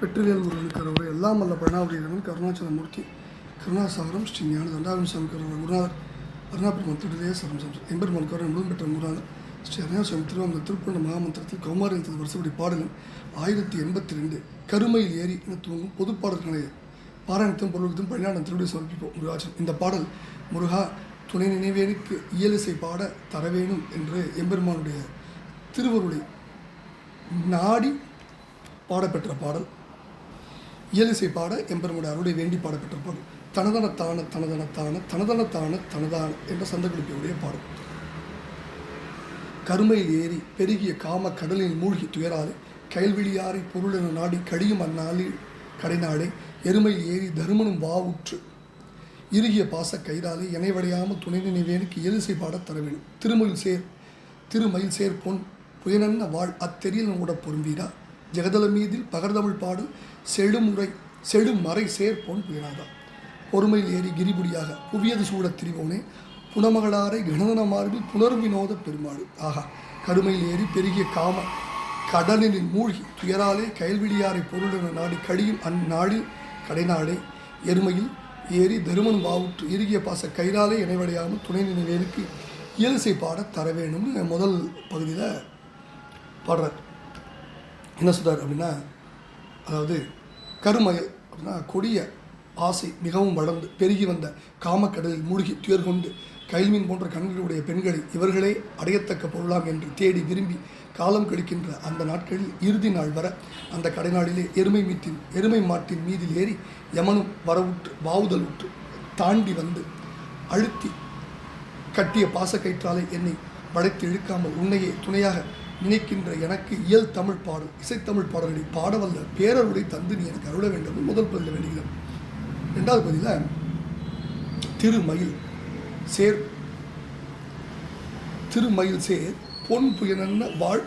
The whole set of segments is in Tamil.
வெற்றிவேல் முருகன் கருவறை எல்லாம் வல்ல பிரணாபுரியவன் கருணாச்சலமூர்த்தி கருணாசாகரம் ஸ்ரீ ஞான தண்டாவின் சாமி கருவறை குருநாதர் அருணாபெருமான் திருடே சரம் சம்சம் எம்பெருமான் கருவறை முழுவதும் பெற்ற முருகன் ஸ்ரீ அருணாசலம் திருவாமூர் திருப்பூர்ண மகாமந்திரத்தில் கௌமாரியத்தில் வருஷப்படி பாடலும் 1082 கருமையில் ஏறி என துவங்கும் பொதுப்பாடல்களை பாராயணத்தும் பொருளுக்கும் பழிநாடன் திருவிடை சமர்ப்பிப்போம் முருகாச்சன். இந்த பாடல் முருகா துணை நினைவேனுக்கு இயலிசை பாட தரவேணும் என்று எம்பெருமானுடைய திருவருளை நாடி பாடப்பெற்ற பாடல். இயலிசை பாட எம்பெருமானுடைய அருளை வேண்டி பாடப்பெற்ற பாடல். தனதனத்தான தனதனத்தான தனதனத்தான தனதான என்ற சந்தகுடிப்பையுடைய பாடல். கருமையில் ஏறி பெருகிய காம கடலில் மூழ்கி துயராலே கயல்விழியாரை பொருள் என நாடி கடியும் அந்நாளில் கடைநாளை எருமையில் ஏறி தருமனும் வாவுற்று இறுகிய பாச கயிறாலே இணைவடையாமல் துணை நினைவேனுக்கு இயலிசை பாட தரவேணும். திருமயில் சேர் பொன் புயனன்ன வாழ் அத்தெரியில் கூட பொரும்பீரா ஜெகதல மீதில் பகர்தமிழ் பாடு செழுமறை சேர் பொன் புயனாதா பொறுமையில் ஏறி கிரிபுடியாக புவியது சூழத் திரிவோனே புனமகளாரை கணதன மார்பில் புனரும் வினோத பெருமாடு. ஆகா, கருமையில் ஏறி பெருகிய காம கடலில் மூழ்கி துயராலே கயல்விழியாரை பொருள் என நாடி கடியும் அந்நாளில் கடைநாளே எருமையில் ஏறி தருமன் வாவுற்று இறுகிய பாச கயிறாலே இணைவடையாமல் துணை நினைவேனுக்கு இயலிசை பாட தரவேணும்னு முதல் பகுதியில் பாடுறார். என்ன சொல்கிறார் அப்படின்னா, அதாவது கருமயல் அப்படின்னா கொடிய ஆசை மிகவும் வளர்ந்து பெருகி வந்த காமக்கடலில் மூழ்கி துயர் கொண்டு கைல்மீன் போன்ற கண்களுடைய பெண்களை இவர்களே அடையத்தக்க பொருளாம் என்று தேடி விரும்பி காலம் கழிக்கின்ற அந்த நாட்களில் இறுதி நாள் வர அந்த கடைநாளிலே எருமை மாட்டின் மீதில் ஏறி யமனும் வரவுற்று வாவுதல் உற்று தாண்டி வந்து அழுத்தி கட்டிய பாசக்கயிற்றாலே என்னை வளைத்து இழுக்காமல் உன்னையே துணையாக நினைக்கின்ற எனக்கு இயல் தமிழ் பாடல் இசைத்தமிழ் பாடல்களை பாடவல்ல பேரருளை தந்து நீ எனக்கு அருள வேண்டும் முதல் பதில் வேண்டுகிறேன். ரெண்டாவது பதில் திருமயில் சேர் பொன் புயனன்ன வாழ்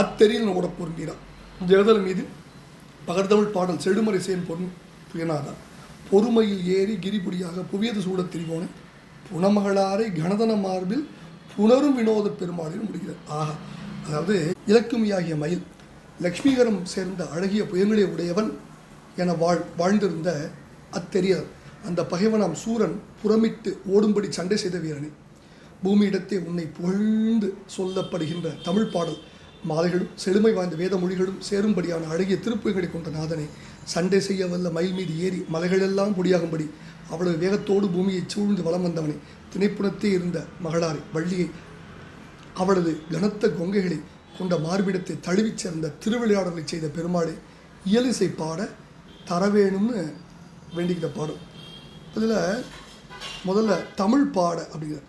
அத்தெரியில் ஓட பொருந்தீரா ஜெகதல் மீது பகர்தமிழ் பாடல் செழுமறை சேன் பொன் புயனாதான் பொறுமையில் ஏறி கிரிபுடியாக புவியது சூடத் திரிவோனே புனமகளாரை கணதன மார்பில் புனரும் வினோத பெருமாளில் முடிகிறது. ஆஹா, அதாவது இலக்குமியாகிய மயில் லக்ஷ்மிகரம் சேர்ந்த அழகிய புயங்களே உடையவன் என வாழ்ந்திருந்த அத்தெரியர் அந்த பகைவனாம் சூரன் புறமிட்டு ஓடும்படி சண்டை செய்த வீரனே, பூமியிடத்தே உன்னை புகழ்ந்து சொல்லப்படுகின்ற தமிழ் பாடல் மாலைகளும் செழுமை வாய்ந்த வேத மொழிகளும் சேரும்படியான அழகிய திருப்புகளை கொண்ட நாதனை சண்டை செய்ய வல்ல மயில் மீது ஏறி மலைகளெல்லாம் பொடியாகும்படி அவளது வேகத்தோடு பூமியை சூழ்ந்து வலம் வந்தவனை திணைப்புணத்தே இருந்த மகளாரை வள்ளியை அவளது கனத்த கொங்கைகளை கொண்ட மார்பிடத்தை தழுவிச் சேர்ந்த திருவிளையாடலை செய்த பெருமாளை இயலிசை பாட தரவேணும்னு வேண்டிக்கிற பாடும். இதில் முதல்ல தமிழ் பாட அப்படிங்கிற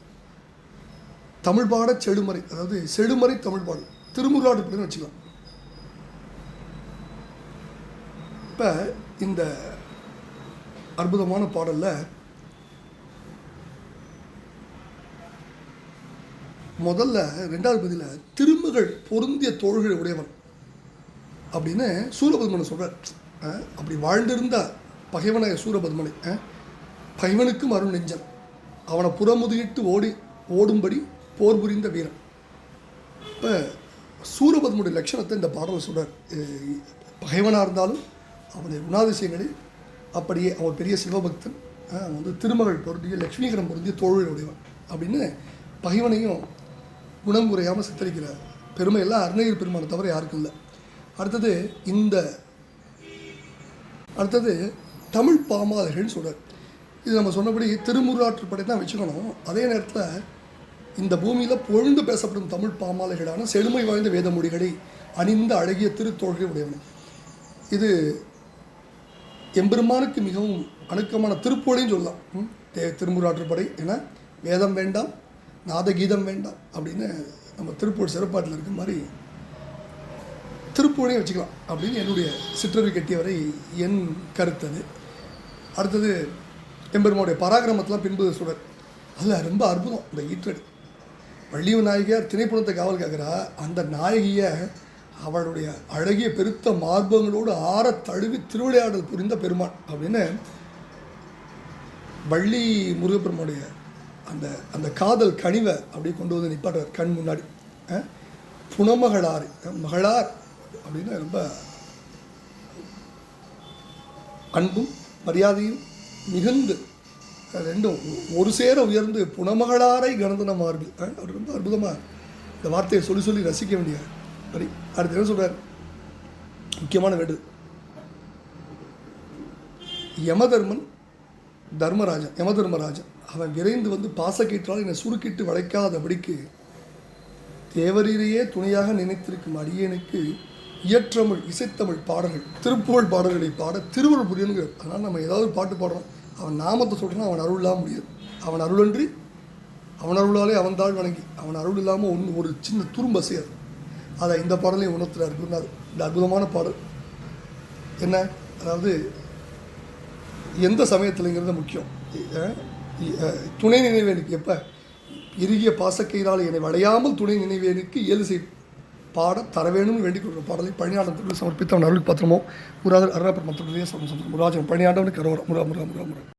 தமிழ் பாட செழுமறை, அதாவது செழுமறை தமிழ் பாடல் திருமுருகாடு அப்படின்னு வச்சுக்கலாம். இப்போ இந்த அற்புதமான பாடலில் முதல்ல ரெண்டாவது பதில் திருமகள் பொருந்திய தோள்கள் உடையவன் அப்படின்னு சூரபத்மனை சொல்கிறார். அப்படி வாழ்ந்திருந்த பகைவனாய சூரபத்மனை பகைவனுக்கும் அருள் நெஞ்சன் அவனை புறமுதுகிட்டு ஓடும்படி போர் புரிந்த வீரன். இப்போ சூரபத்மனுடைய லட்சணத்தை இந்த பாடலில் சொல்கிறார். பகைவனாக இருந்தாலும் அவனுடைய குணாதிசயங்களை அப்படியே அவன் பெரிய சிவபக்தன், அவன் திருமகள் பொருந்திய லக்ஷ்மிகரம் பொருந்திய தோழல் உடையவன் அப்படின்னு பகைவனையும் குணம் குறையாமல் சித்தரிக்கிற பெருமையெல்லாம் அருணகிரி பெருமானை தவிர யாருக்கும் இல்லை. அடுத்தது தமிழ் பாமாலைகள்னு சொல்கிறார். இது நம்ம சொன்னபடி திருமுருகாற்றுப்படை தான் வச்சுக்கணும். அதே நேரத்தில் இந்த பூமியில் பொழுந்து பேசப்படும் தமிழ் பாமாலைகளான செழுமை வாய்ந்த வேத மொழிகளை அணிந்த அழகிய திருத்தோள்களை உடையவனை. இது எம்பெருமானுக்கு மிகவும் அணுக்கமான திருப்புகழையும் சொல்லலாம். திருமுருகாற்றுப்படை என வேதம் வேண்டாம் நாதகீதம் வேண்டாம் அப்படின்னு நம்ம திருப்பூர் சிறப்பாட்டில் இருக்க மாதிரி திருப்புகழையும் வச்சுக்கலாம் அப்படின்னு என்னுடைய சிற்றறி கட்டியவரை என் கருத்தது. அடுத்தது எம்பெருமானுடைய பராக்கிரமத்தெலாம் பின்பு சொல்கிறார். அதில் ரொம்ப அற்புதம். இந்த ஈற்றடி வள்ளிய நாயகியார் திணைப்புணத்தை காவல் கேட்குறா. அந்த நாயகியை அவளுடைய அழகிய பெருத்த மார்பங்களோடு ஆற தழுவி திருவிளையாடல் புரிந்த பெருமான் அப்படின்னு வள்ளி முருகப்பெருமானுடைய அந்த அந்த காதல் கனிவை அப்படியே கொண்டு வந்து நிப்பாட்டுறார் கண் முன்னாடி. புனமகளார் மகளார் அப்படின்னு ரொம்ப அன்பும் மரியாதையும் மிகுந்து ரெண்டும் ஒரு சேர உயர்ந்து புனமகளாரை கணந்தன மார்பில். அவர் ரொம்ப அற்புதமாக இந்த வார்த்தையை சொல்லி சொல்லி ரசிக்க வேண்டிய அப்படி. அடுத்து என்ன சொல்கிறார்? முக்கியமான வேண்டு யமதர்மன் யமதர்மராஜன் அவன் விரைந்து வந்து பாசக்கீற்றால் என்னை சுருக்கிட்டு வளைக்காதபடிக்கு தேவரீரையே துணையாக நினைத்திருக்கும் அடியேனுக்கு இயற்றமிழ் இசைத்தமிழ் பாடல்கள் திருப்புகழ் பாடல்களை பாட திருவருள் புரியணுங்கிறார். அதனால் நம்ம ஏதாவது பாட்டு பாடுறோம், அவன் நாமத்தை சொல்கிறோன்னா அவன் அருள் இல்லாமல் முடியாது. அவன் அருளன்றி அவன் அருளாலே அவன் தாழ் வணங்கி அவன் அருள் இல்லாமல் ஒரு சின்ன துரும்பு அசையாது. அதை இந்த பாடலையும் உணர்த்துறாரு குருநாதர். இந்த அற்புதமான பாடல் என்ன, அதாவது எந்த சமயத்தில்ங்கிறது முக்கியம். துணை நினைவேனுக்கு எப்போ இறுகிய பாசக்கயிறால் என்னை வளையாமல் துணை நினைவேனுக்கு இயலு செய் பாட தரவேணும்னு வேண்டிக் கொள்கிற பாடலை பழனியாண்டத்துக்கு சமர்ப்பித்து அவன் அருள் பத்திரமோ முராஜர் அருணாபர் மத்திய முராஜன் பழனியாண்டவனுக்கு முரா முரா முரா முரா